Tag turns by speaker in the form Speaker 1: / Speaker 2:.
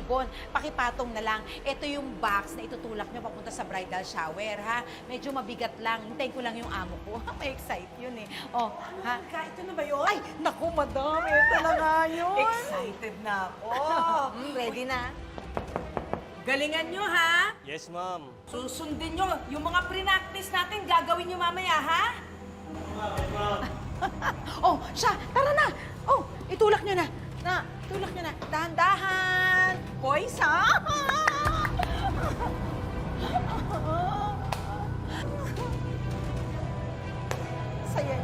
Speaker 1: ribbon. Pakipatong na lang. Ito yung box na itutulak nyo papunta sa bridal shower, ha? Medyo mabigat lang. Hintayin ko lang yung amo ko. May excite yun eh. Oh, ha?
Speaker 2: Ito na ba yun?
Speaker 1: Ay, naku, madam. Ito na nga yun.
Speaker 2: Excited na ako.
Speaker 1: Ready na?
Speaker 2: Galingan nyo, ha?
Speaker 3: Yes, ma'am.
Speaker 2: Susundin nyo. Yung mga pre-practice natin, gagawin nyo mamaya, ha?
Speaker 1: Oh, siya, tara na. Oh, itulak nyo na. Itulak nyo na. Dahan-dahan. Boys, ha? Saya